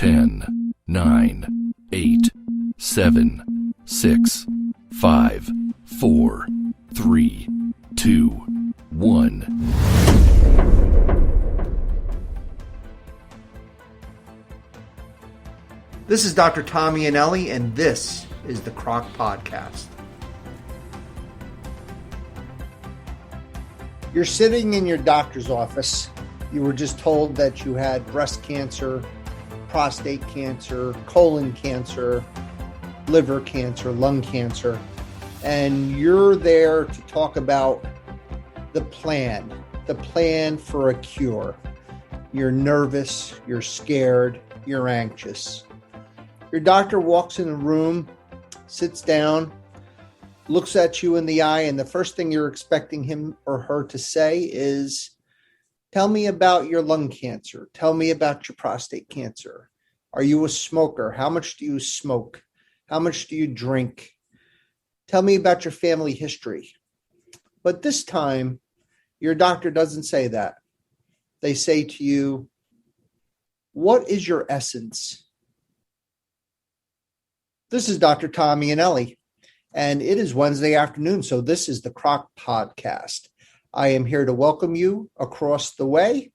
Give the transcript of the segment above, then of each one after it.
10, 9, 8, 7, 6, 5, 4, 3, 2, 1. This is Dr. Tommy Anelli, and this is the CROC Podcast. You're sitting in your doctor's office. You were just told that you had breast cancer, prostate cancer, colon cancer, liver cancer, lung cancer, and you're there to talk about the plan for a cure. You're nervous, you're scared, you're anxious. Your doctor walks in the room, sits down, looks at you in the eye, and the first thing you're expecting him or her to say is, tell me about your lung cancer. Tell me about your prostate cancer. Are you a smoker? How much do you smoke? How much do you drink? Tell me about your family history. But this time, your doctor doesn't say that. They say to you, what is your essence? This is Dr. Tommy Anelli, and it is Wednesday afternoon, so this is the CROC Podcast. I am here to welcome you across the way.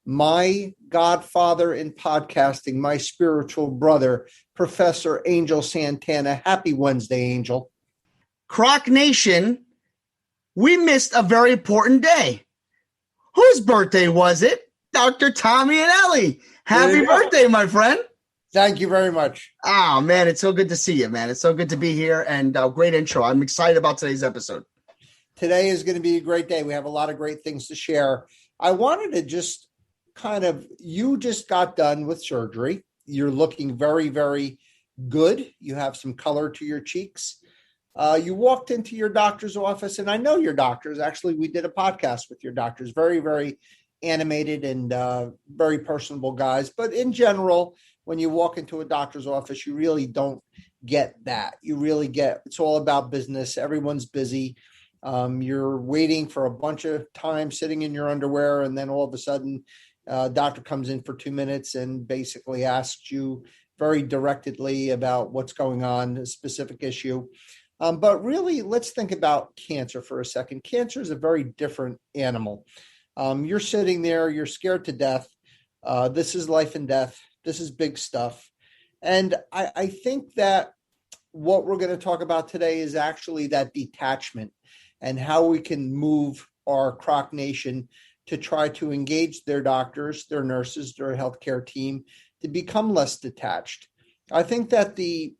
My godfather in podcasting, my spiritual brother, Professor Angel Santana. Happy Wednesday, Angel. CROC Nation, we missed a very important day. Whose birthday was it? Dr. Tommy Anelli. Happy birthday, my friend. Thank you very much. Oh, man, it's so good to see you, man. It's so good to be here, and great intro. I'm excited about today's episode. Today is going to be a great day. We have a lot of great things to share. I wanted to just you just got done with surgery. You're looking very, very good. You have some color to your cheeks. You walked into your doctor's office, and I know your doctors. Actually, we did a podcast with your doctors. Very, very animated and very personable guys. But in general, when you walk into a doctor's office, you really don't get that. You really get, it's all about business. Everyone's busy. You're waiting for a bunch of time sitting in your underwear, and then all of a sudden, doctor comes in for 2 minutes and basically asks you very directly about what's going on, a specific issue. But really, let's think about cancer for a second. Cancer is a very different animal. You're sitting there, you're scared to death. This is life and death. This is big stuff. And I think that what we're going to talk about today is actually that detachment and how we can move our CROC Nation to try to engage their doctors, their nurses, their healthcare team to become less detached. I think that the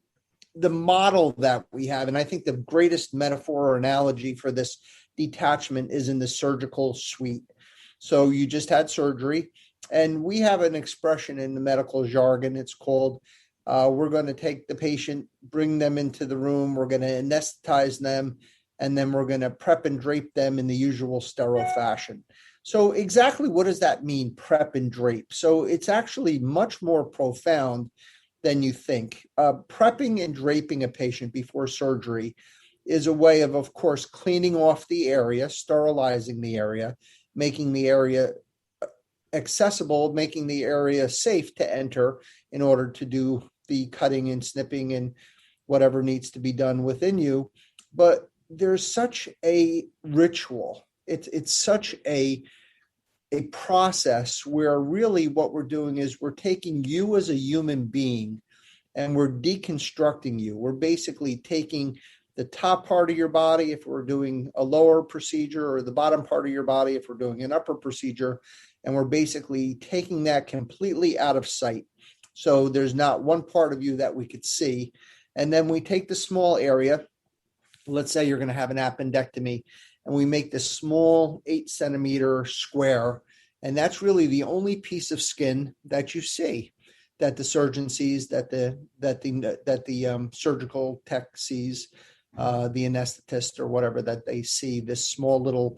model that we have, and I think the greatest metaphor or analogy for this detachment is in the surgical suite. So you just had surgery, and we have an expression in the medical jargon. It's called, we're going to take the patient, bring them into the room, we're going to anesthetize them, and then we're going to prep and drape them in the usual sterile fashion. So exactly what does that mean, prep and drape? So it's actually much more profound than you think. Prepping and draping a patient before surgery is a way of course, cleaning off the area, sterilizing the area, making the area accessible, making the area safe to enter in order to do the cutting and snipping and whatever needs to be done within you. But there's such a ritual. It's such a process where really what we're doing is we're taking you as a human being and we're deconstructing you. We're basically taking the top part of your body if we're doing a lower procedure, or the bottom part of your body if we're doing an upper procedure, and we're basically taking that completely out of sight. So there's not one part of you that we could see. And then we take the small area. Let's say you're going to have an appendectomy, and we make this small 8-centimeter square. And that's really the only piece of skin that you see, that the surgeon sees, that the surgical tech sees, the anesthetist or whatever, that they see this small little,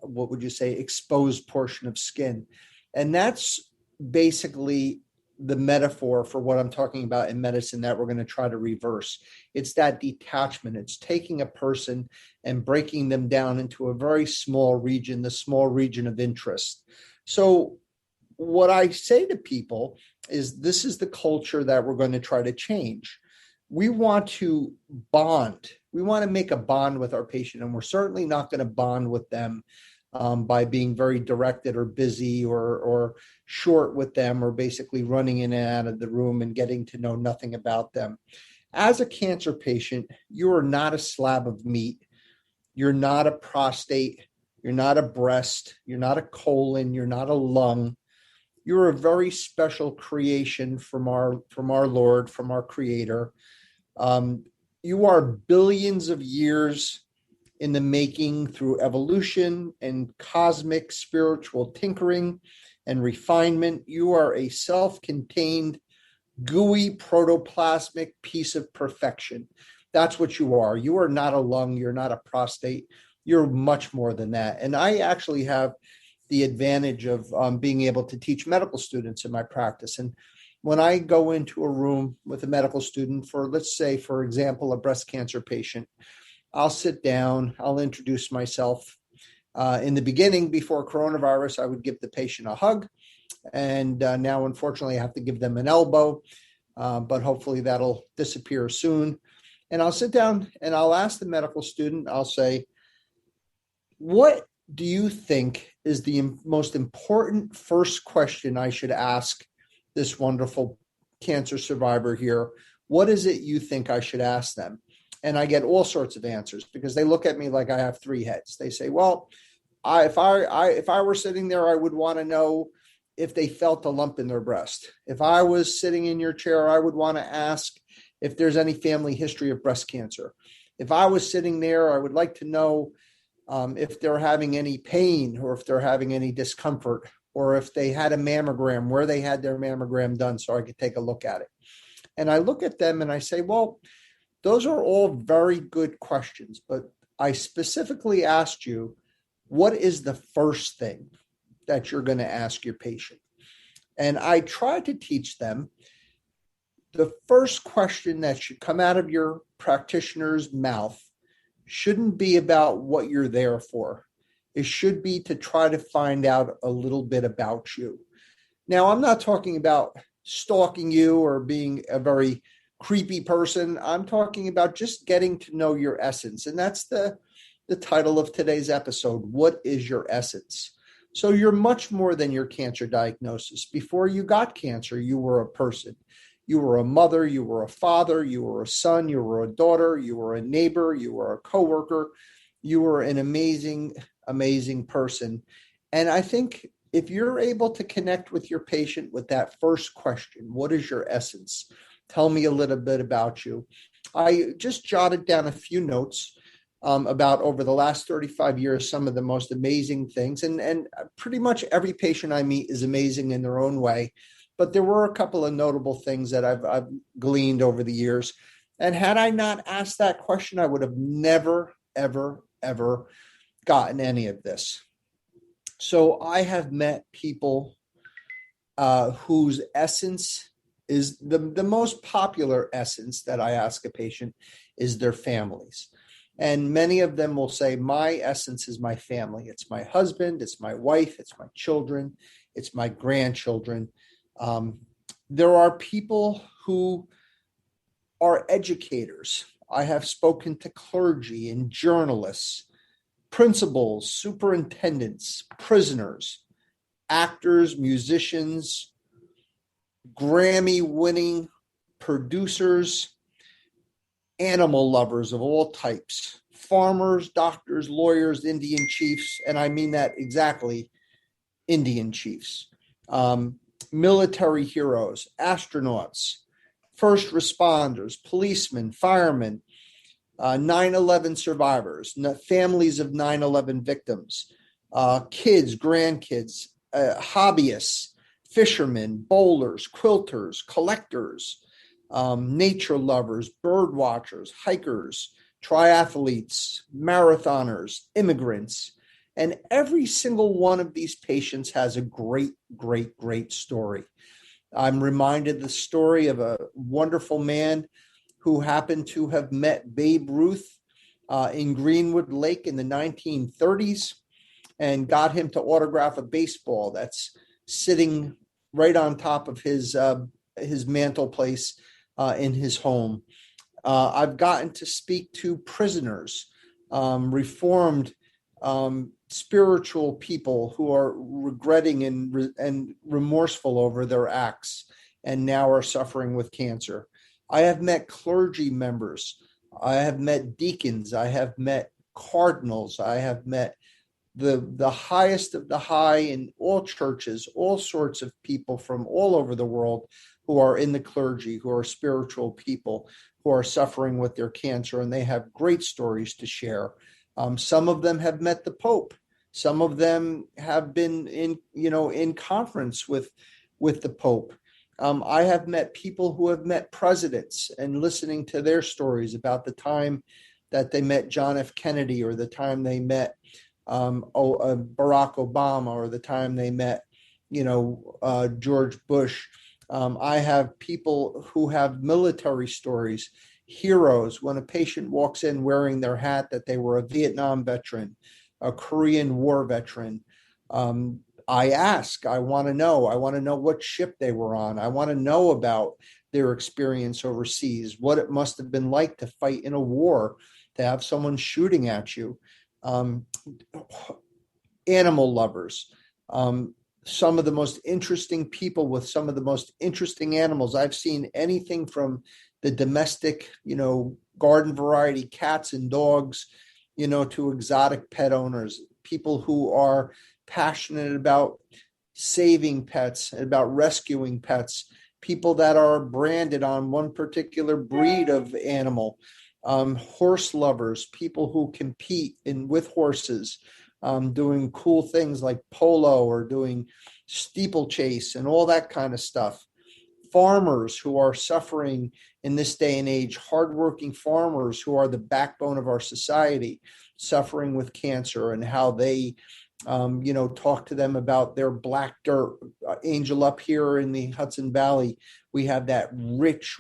what would you say, exposed portion of skin. And that's basically the metaphor for what I'm talking about in medicine that we're going to try to reverse. It's that detachment. It's taking a person and breaking them down into a very small region, the small region of interest. So what I say to people is this is the culture that we're going to try to change. We want to bond. We want to make a bond with our patient, and we're certainly not going to bond with them by being very directed or busy or short with them, or basically running in and out of the room and getting to know nothing about them. As a cancer patient, you are not a slab of meat. You're not a prostate. You're not a breast. You're not a colon. You're not a lung. You're a very special creation from our Lord, from our Creator. You are billions of years in the making through evolution and cosmic spiritual tinkering and refinement. You are a self-contained, gooey, protoplasmic piece of perfection. That's what you are. You are not a lung. You're not a prostate. You're much more than that. And I actually have the advantage of being able to teach medical students in my practice. And when I go into a room with a medical student for, let's say, for example, a breast cancer patient, I'll sit down, I'll introduce myself. In the beginning, before coronavirus, I would give the patient a hug. And now, unfortunately, I have to give them an elbow, but hopefully that'll disappear soon. And I'll sit down and I'll ask the medical student, I'll say, what do you think is the most important first question I should ask this wonderful cancer survivor here? What is it you think I should ask them? And I get all sorts of answers because they look at me like I have three heads. They say, well, if I were sitting there, I would want to know if they felt a lump in their breast. If I was sitting in your chair, I would want to ask if there's any family history of breast cancer. If I was sitting there, I would like to know if they're having any pain or if they're having any discomfort, or if they had a mammogram, where they had their mammogram done, so I could take a look at it. And I look at them and I say, well, those are all very good questions, but I specifically asked you, what is the first thing that you're going to ask your patient? And I try to teach them the first question that should come out of your practitioner's mouth shouldn't be about what you're there for. It should be to try to find out a little bit about you. Now, I'm not talking about stalking you or being a very creepy person. I'm talking about just getting to know your essence. And that's the title of today's episode. What is your essence? So you're much more than your cancer diagnosis. Before you got cancer, you were a person. You were a mother, you were a father, you were a son, you were a daughter, you were a neighbor, you were a coworker. You were an amazing, amazing person. And I think if you're able to connect with your patient with that first question, what is your essence? Tell me a little bit about you. I just jotted down a few notes about over the last 35 years, some of the most amazing things. And pretty much every patient I meet is amazing in their own way. But there were a couple of notable things that I've gleaned over the years. And had I not asked that question, I would have never, ever, ever gotten any of this. So I have met people whose essence is the most popular essence that I ask a patient is their families. And many of them will say, my essence is my family. It's my husband, it's my wife, it's my children, it's my grandchildren. There are people who are educators. I have spoken to clergy and journalists, principals, superintendents, prisoners, actors, musicians, Grammy-winning producers, animal lovers of all types, farmers, doctors, lawyers, Indian chiefs, and I mean that exactly, Indian chiefs, military heroes, astronauts, first responders, policemen, firemen, 9/11 survivors, families of 9/11 victims, kids, grandkids, hobbyists, fishermen, bowlers, quilters, collectors, nature lovers, bird watchers, hikers, triathletes, marathoners, immigrants. And every single one of these patients has a great, great, great story. I'm reminded the story of a wonderful man who happened to have met Babe Ruth in Greenwood Lake in the 1930s and got him to autograph a baseball that's sitting right on top of his mantle place in his home. I've gotten to speak to prisoners, reformed spiritual people who are regretting and remorseful over their acts and now are suffering with cancer. I have met clergy members. I have met deacons. I have met cardinals. I have met the highest of the high in all churches, all sorts of people from all over the world who are in the clergy, who are spiritual people, who are suffering with their cancer, and they have great stories to share. Some of them have met the Pope. Some of them have been in conference with the Pope. I have met people who have met presidents and listening to their stories about the time that they met John F. Kennedy, or the time they met Barack Obama, or the time they met, George Bush. I have people who have military stories, heroes. When a patient walks in wearing their hat that they were a Vietnam veteran, a Korean War veteran, I want to know what ship they were on. I want to know about their experience overseas, what it must have been like to fight in a war, to have someone shooting at you. Animal lovers, some of the most interesting people with some of the most interesting animals. I've seen anything from the domestic, garden variety cats and dogs, to exotic pet owners, people who are passionate about saving pets, about rescuing pets, people that are branded on one particular breed of animal, horse lovers, people who compete with horses, doing cool things like polo or doing steeplechase and all that kind of stuff. Farmers who are suffering in this day and age, hardworking farmers who are the backbone of our society, suffering with cancer, and how they talk to them about their black dirt. Angel, up here in the Hudson Valley, we have that rich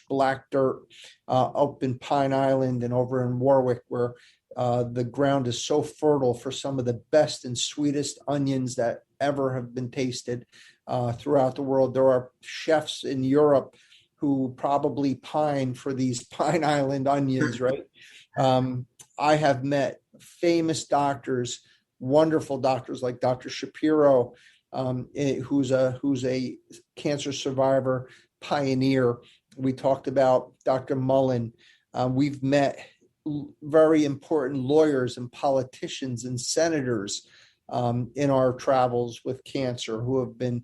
black dirt up in Pine Island and over in Warwick, where the ground is so fertile for some of the best and sweetest onions that ever have been tasted throughout the world. There are chefs in Europe who probably pine for these Pine Island onions, right? I have met famous doctors, wonderful doctors like Dr. Shapiro, who's a cancer survivor, pioneer. We talked about Dr. Mullen. We've met very important lawyers and politicians and senators in our travels with cancer who have been,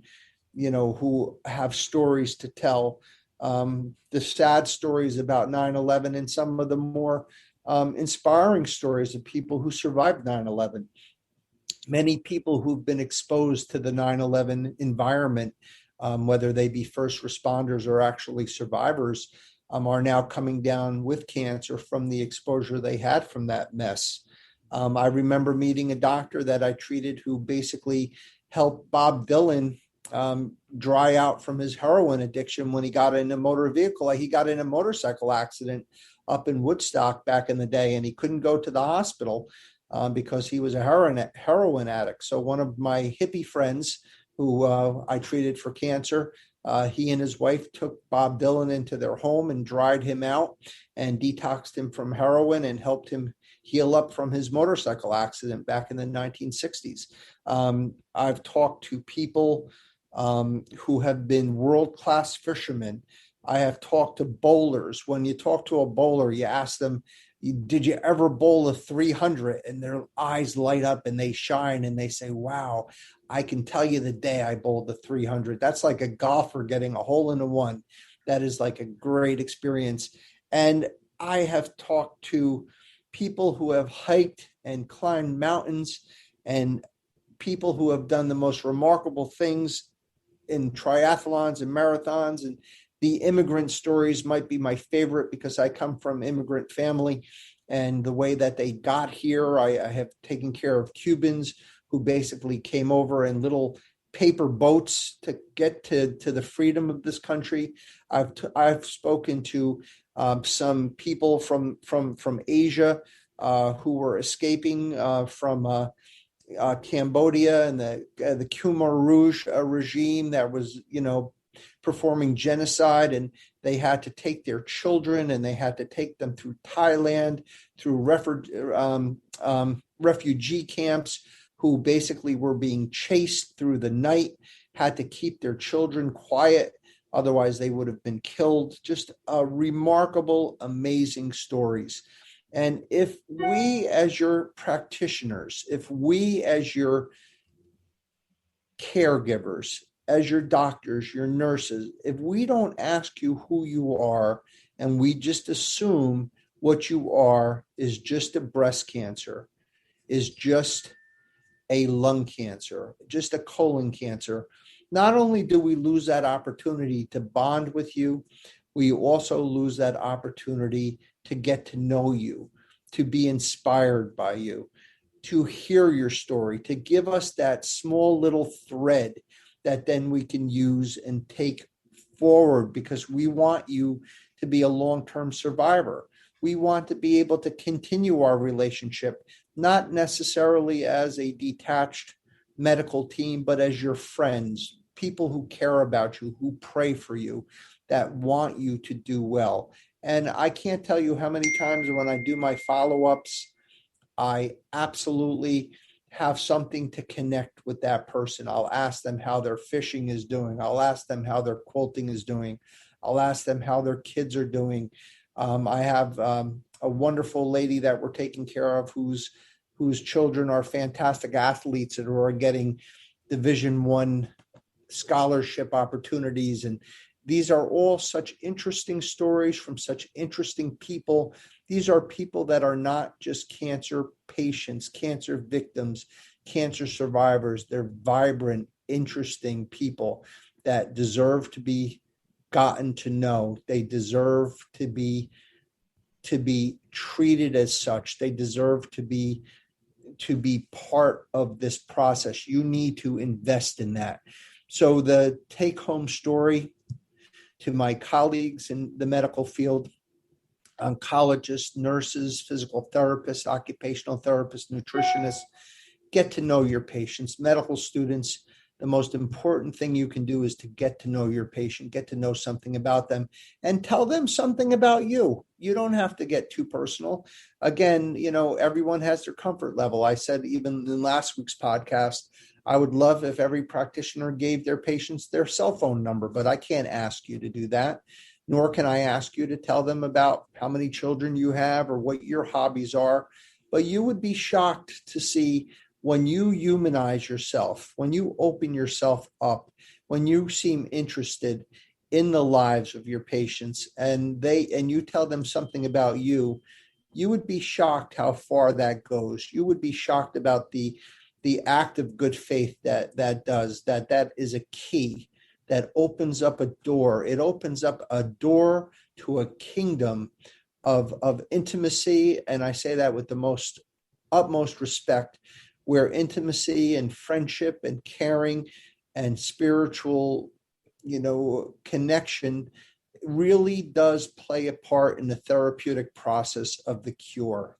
who have stories to tell. The sad stories about 9/11 and some of the more inspiring stories of people who survived 9/11. Many people who've been exposed to the 9/11 environment, whether they be first responders or actually survivors, are now coming down with cancer from the exposure they had from that mess. I remember meeting a doctor that I treated who basically helped Bob Dylan dry out from his heroin addiction when he got in a motor vehicle. He got in a motorcycle accident up in Woodstock back in the day, and he couldn't go to the hospital because he was a heroin addict. So one of my hippie friends who I treated for cancer, he and his wife took Bob Dylan into their home and dried him out and detoxed him from heroin and helped him heal up from his motorcycle accident back in the 1960s. I've talked to people who have been world-class fishermen. I have talked to bowlers. When you talk to a bowler, you ask them, did you ever bowl a 300? And their eyes light up and they shine and they say, wow, I can tell you the day I bowled the 300. That's like a golfer getting a hole in a one. That is like a great experience. And I have talked to people who have hiked and climbed mountains and people who have done the most remarkable things in triathlons and marathons. And the immigrant stories might be my favorite because I come from immigrant family, and the way that they got here. I have taken care of Cubans who basically came over in little paper boats to get to the freedom of this country. I've spoken to some people from Asia who were escaping from Cambodia and the Khmer Rouge regime that was, performing genocide, and they had to take their children and they had to take them through Thailand, through refugee camps, who basically were being chased through the night, had to keep their children quiet. Otherwise, they would have been killed. Just remarkable, amazing stories. And if we as your practitioners, if we as your caregivers, as your doctors, your nurses, if we don't ask you who you are and we just assume what you are is just a breast cancer, is just a lung cancer, just a colon cancer, not only do we lose that opportunity to bond with you, we also lose that opportunity to get to know you, to be inspired by you, to hear your story, to give us that small little thread that then we can use and take forward, because we want you to be a long-term survivor. We want to be able to continue our relationship, not necessarily as a detached medical team, but as your friends, people who care about you, who pray for you, that want you to do well. And I can't tell you how many times when I do my follow-ups, I absolutely have something to connect with that person. I'll ask them how their fishing is doing. I'll ask them how their quilting is doing. I'll ask them how their kids are doing. I have a wonderful lady that we're taking care of whose children are fantastic athletes and are getting Division I scholarship opportunities. And these are all such interesting stories from such interesting people. These are people that are not just cancer patients, cancer victims, cancer survivors. They're vibrant, interesting people that deserve to be gotten to know. They deserve to be treated as such. They deserve to be part of this process. You need to invest in that. So the take-home story to my colleagues in the medical field, oncologists, nurses, physical therapists, occupational therapists, nutritionists, get to know your patients. Medical students, the most important thing you can do is to get to know your patient, get to know something about them, and tell them something about you. You don't have to get too personal. Again, everyone has their comfort level. I said even in last week's podcast, I would love if every practitioner gave their patients their cell phone number, but I can't ask you to do that, nor can I ask you to tell them about how many children you have or what your hobbies are. But you would be shocked to see when you humanize yourself, when you open yourself up, when you seem interested in the lives of your patients and you tell them something about you, you would be shocked how far that goes. You would be shocked about the act of good faith that is a key that opens up a door. It opens up a door to a kingdom of intimacy. And I say that with the utmost respect, where intimacy and friendship and caring and spiritual, connection really does play a part in the therapeutic process of the cure.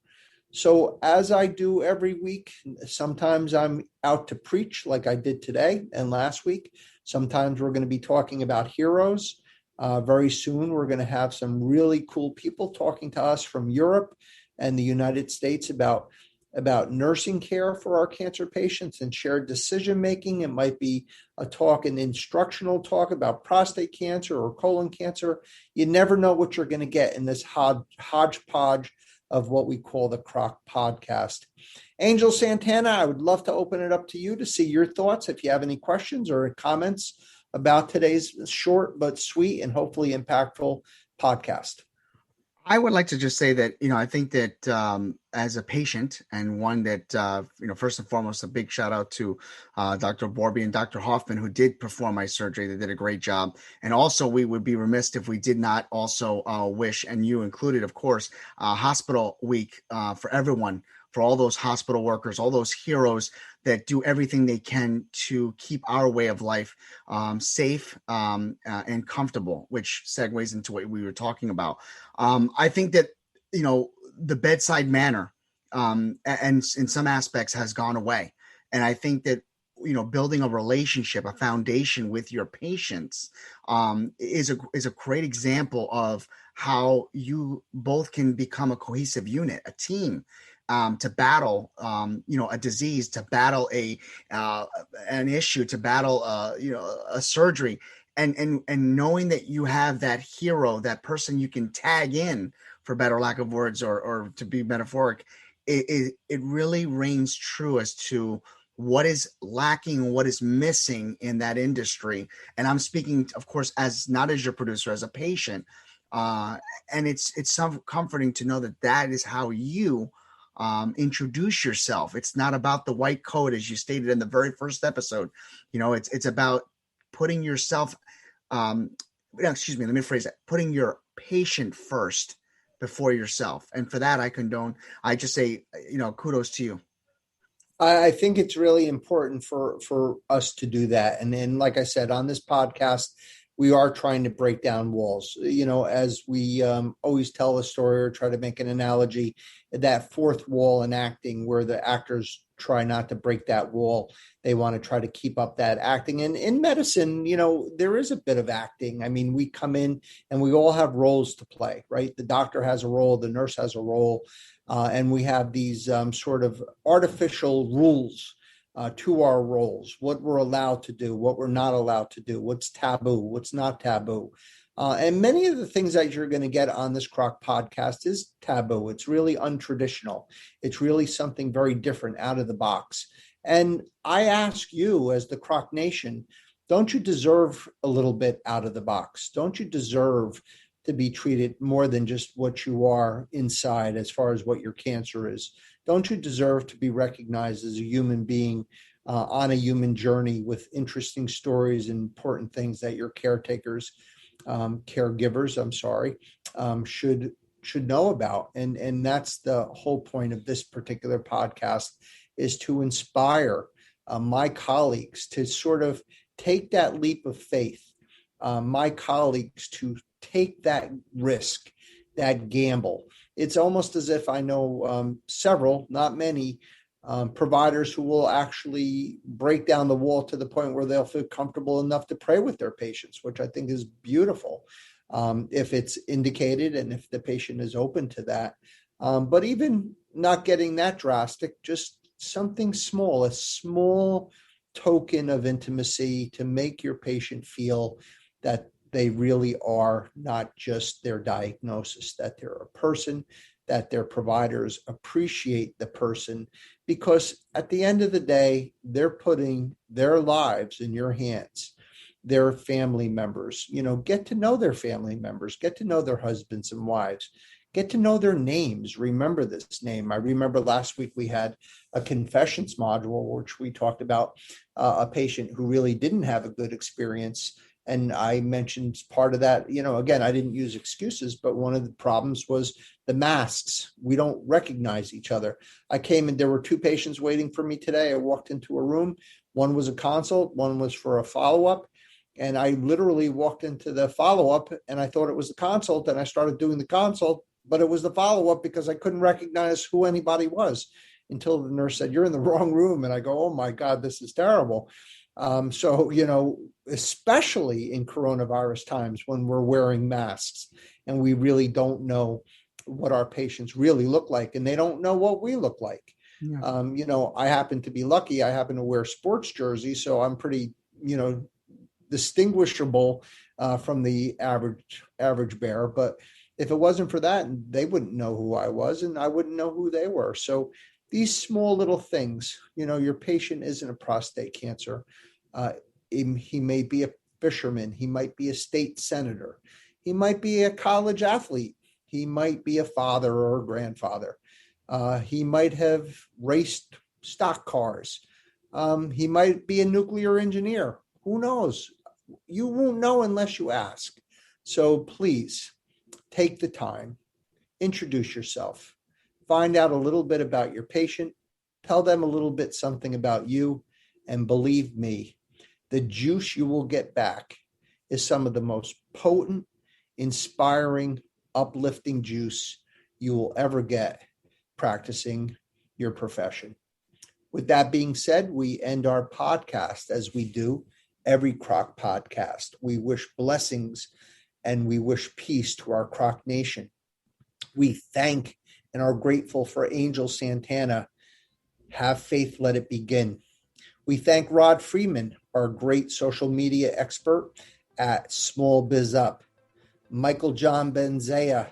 So as I do every week, sometimes I'm out to preach like I did today and last week. Sometimes we're going to be talking about heroes. Very soon, we're going to have some really cool people talking to us from Europe and the United States about nursing care for our cancer patients and shared decision-making. It might be an instructional talk about prostate cancer or colon cancer. You never know what you're going to get in this hodgepodge of what we call the CROC podcast. Angel Santana, I would love to open it up to you to see your thoughts. If you have any questions or comments about today's short but sweet and hopefully impactful podcast. I would like to just say that, I think that as a patient and one that, first and foremost, a big shout out to Dr. Borby and Dr. Hoffman, who did perform my surgery. They did a great job. And also, we would be remiss if we did not also wish, and you included, of course, hospital week for everyone, for all those hospital workers, all those heroes that do everything they can to keep our way of life safe and comfortable, which segues into what we were talking about. I think that, the bedside manner and in some aspects has gone away. And I think that, building a relationship, a foundation with your patients, is a great example of how you both can become a cohesive unit, a team, to battle, a disease, to battle an issue, to battle, a surgery, and knowing that you have that hero, that person you can tag in, for better lack of words, or to be metaphoric, it really reigns true as to what is lacking, what is missing in that industry. And I'm speaking, of course, as not as your producer, as a patient. And it's some comforting to know that is how you introduce yourself. It's not about the white coat, as you stated in the very first episode. It's about putting yourself, excuse me, let me phrase that, putting your patient first before yourself. And for that, I just say, kudos to you. I think it's really important for us to do that. And then, like I said, on this podcast, we are trying to break down walls. As we always tell a story or try to make an analogy, that fourth wall in acting, where the actors try not to break that wall. They want to try to keep up that acting. And in medicine, there is a bit of acting. I mean, we come in and we all have roles to play, right? The doctor has a role, the nurse has a role. And we have these sort of artificial rules to our roles, what we're allowed to do, what we're not allowed to do, what's taboo, what's not taboo. And many of the things that you're going to get on this CROC podcast is taboo. It's really untraditional. It's really something very different, out of the box. And I ask you, as the CROC Nation, don't you deserve a little bit out of the box? Don't you deserve to be treated more than just what you are inside, as far as what your cancer is? Don't you deserve to be recognized as a human being on a human journey with interesting stories and important things that your caregivers, should know about? And that's the whole point of this particular podcast, is to inspire my colleagues to sort of take that leap of faith, my colleagues to take that risk, that gamble. It's almost as if I know several, not many, providers who will actually break down the wall to the point where they'll feel comfortable enough to pray with their patients, which I think is beautiful, if it's indicated and if the patient is open to that. But even not getting that drastic, just something small, a small token of intimacy to make your patient feel that they really are not just their diagnosis, that they're a person, that their providers appreciate the person, because at the end of the day, they're putting their lives in your hands. Their family members, get to know their family members, get to know their husbands and wives, get to know their names. Remember this name. I remember last week we had a confessions module, which we talked about a patient who really didn't have a good experience. And I mentioned part of that, again, I didn't use excuses, but one of the problems was the masks. We don't recognize each other. I came in, there were two patients waiting for me today. I walked into a room. One was a consult, one was for a follow-up. And I literally walked into the follow-up and I thought it was the consult, and I started doing the consult, but it was the follow-up because I couldn't recognize who anybody was until the nurse said, "You're in the wrong room." And I go, "Oh my God, this is terrible." So, especially in coronavirus times when we're wearing masks and we really don't know what our patients really look like, and they don't know what we look like. Yeah. I happen to be lucky. I happen to wear sports jerseys, so I'm pretty, distinguishable from the average bear. But if it wasn't for that, they wouldn't know who I was, and I wouldn't know who they were. So these small little things, your patient isn't a prostate cancer. He may be a fisherman. He might be a state senator. He might be a college athlete. He might be a father or a grandfather. He might have raced stock cars. He might be a nuclear engineer. Who knows? You won't know unless you ask. So please take the time, introduce yourself, find out a little bit about your patient, tell them a little bit something about you, and believe me, the juice you will get back is some of the most potent, inspiring, uplifting juice you will ever get practicing your profession. With that being said, we end our podcast as we do every CROC podcast. We wish blessings and we wish peace to our CROC Nation. We thank and are grateful for Angel Santana. Have faith, let it begin. We thank Rod Freeman, our great social media expert at Small Biz Up. Michael John Benzea,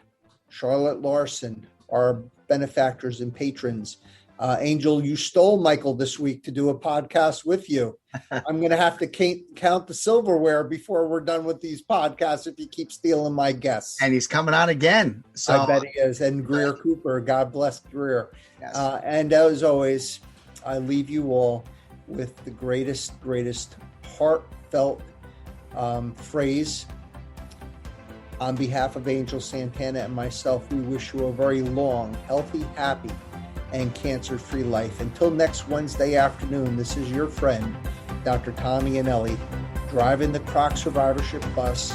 Charlotte Larson, our benefactors and patrons. Angel, you stole Michael this week to do a podcast with you. I'm going to have to count the silverware before we're done with these podcasts if you keep stealing my guests. And he's coming on again. So I bet he is. And Greer Cooper, God bless Greer. Yes. And as always, I leave you all with the greatest heartfelt phrase. On behalf of Angel Santana and myself, we wish you a very long, healthy, happy, and cancer-free life. Until next Wednesday afternoon, this is your friend, Dr. Tommy Anelli, driving the CROC Survivorship bus.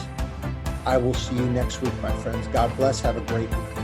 I will see you next week, my friends. God bless. Have a great week.